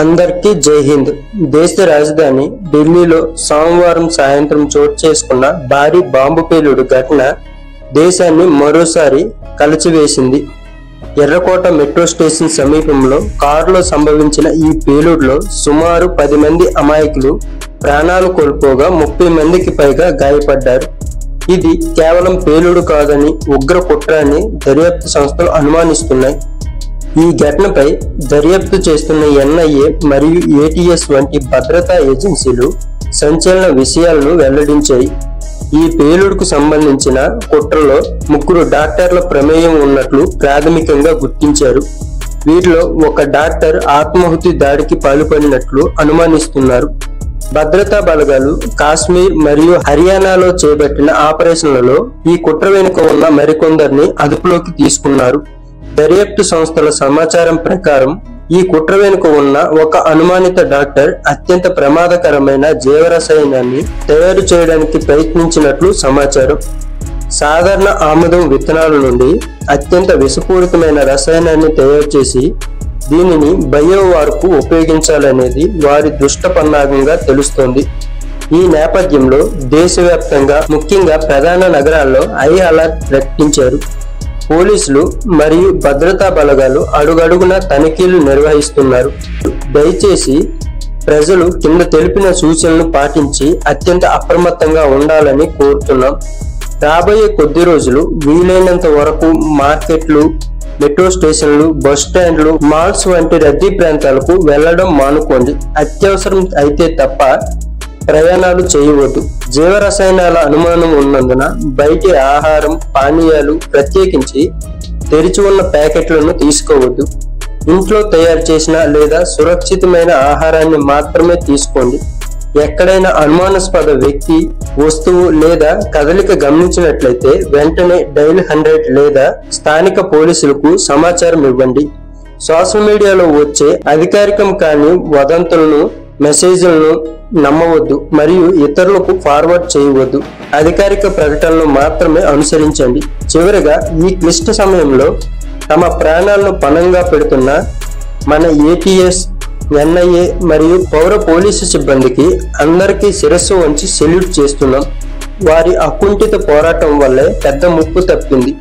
అందరికీ జై హింద్. దేశ రాజధాని ఢిల్లీలో సోమవారం సాయంత్రం చోటు చేసుకున్న భారీ బాంబు పేలుడు ఘటన దేశాన్ని మరోసారి కలచివేసింది. ఎర్రకోట మెట్రో స్టేషన్ సమీపంలో కారులో సంభవించిన ఈ పేలుడులో సుమారు 10 మంది అమాయకులు ప్రాణాలు కోల్పోగా 30 మందికి పైగా గాయపడ్డారు. ఇది కేవలం పేలుడు కాదని ఉగ్ర కుట్ర అని దర్యాప్తు సంస్థలు అనుమానిస్తున్నాయి. ఈ ఘటనపై దర్యాప్తు చేస్తున్న ఎన్ఐఏ మరియు ఏటీఎస్ వంటి భద్రతా ఏజెన్సీలు సంచలన విషయాలను వెల్లడించాయి. ఈ పేలుడుకు సంబంధించిన కుట్రలో 3 డాక్టర్ల ప్రమేయం ఉన్నట్లు ప్రాథమికంగా గుర్తించారు. వీరిలో ఒక డాక్టర్ ఆత్మాహుతి దాడికి పాల్పడినట్లు అనుమానిస్తున్నారు. భద్రతా బలగాలు కాశ్మీర్ మరియు హర్యానాలో చేపట్టిన ఆపరేషన్లలో ఈ కుట్ర వెనుక ఉన్న మరికొందరిని అదుపులోకి తీసుకున్నారు. దర్యాప్తు సంస్థల సమాచారం ప్రకారం ఈ కుట్ర వెనుక ఉన్న ఒక అనుమానిత డాక్టర్ అత్యంత ప్రమాదకరమైన జీవరసాయనాన్ని తయారు చేయడానికి ప్రయత్నించినట్లు సమాచారం. సాధారణ ఆముదం విత్తనాల నుండి అత్యంత విషపూరితమైన రసాయనాన్ని తయారు చేసి దీనిని బయోవార్కు ఉపయోగించాలనేది వారి దుష్ట పన్నాగంగా తెలుస్తోంది. ఈ నేపథ్యంలో దేశవ్యాప్తంగా ముఖ్యంగా ప్రధాన నగరాల్లో హై అలర్ట్ ప్రకటించారు. పోలీసులు మరియు భద్రతా బలగాలు అడుగడుగునా తనిఖీలు నిర్వహిస్తున్నారు. దయచేసి ప్రజలు కింద తెలిపిన సూచనలను పాటించి అత్యంత అప్రమత్తంగా ఉండాలని కోరుతున్నాం. రాబోయే కొద్ది రోజులు వీలైనంత వరకు మార్కెట్లు, మెట్రో స్టేషన్లు, బస్ స్టాండ్లు, మాల్స్ వంటి రద్దీ ప్రాంతాలకు వెళ్లడం మానుకోండి. అత్యవసరం అయితే తప్ప ప్రయాణాలు చేయవద్దు. జీవరసాయనాల అనుమానం ఉన్నందున బయటి ఆహారం, పానీయాలు, ప్రత్యేకించి తెరిచి ఉన్న ప్యాకెట్లను తీసుకోవద్దు. ఇంట్లో తయారు చేసిన లేదా సురక్షితమైన ఆహారాన్ని మాత్రమే తీసుకోండి. ఎక్కడైనా అనుమానాస్పద వ్యక్తి, వస్తువు లేదా కదలిక గమనించినట్లయితే వెంటనే డైల్ 100 లేదా స్థానిక పోలీసులకు సమాచారం ఇవ్వండి. సోషల్ మీడియాలో వచ్చే అధికారికం కాని వదంతులను, మెసేజ్లను నమ్మవద్దు మరియు ఇతరులకు ఫార్వర్డ్ చేయవద్దు. అధికారిక ప్రకటనలు మాత్రమే అనుసరించండి. చివరిగా, ఈ క్లిష్ట సమయంలో తమ ప్రాణాలను పణంగా పెడుతున్న మన ఏటీఎస్, ఎన్ఐఏ మరియు పౌర పోలీసు సిబ్బందికి అందరికీ శిరస్సు వంచి సెల్యూట్ చేస్తున్నాం. వారి అకుంఠిత పోరాటం వల్లే పెద్ద ముప్పు తప్పింది.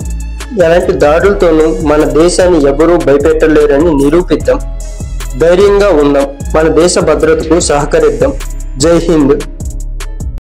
ఎలాంటి దాడులతోనూ మన దేశాన్ని ఎవరూ భయపెట్టలేరని నిరూపిద్దాం. ధైర్యంగా ఉందాం. మన దేశ భద్రతకు సహకరిద్దాం. జై హింద్.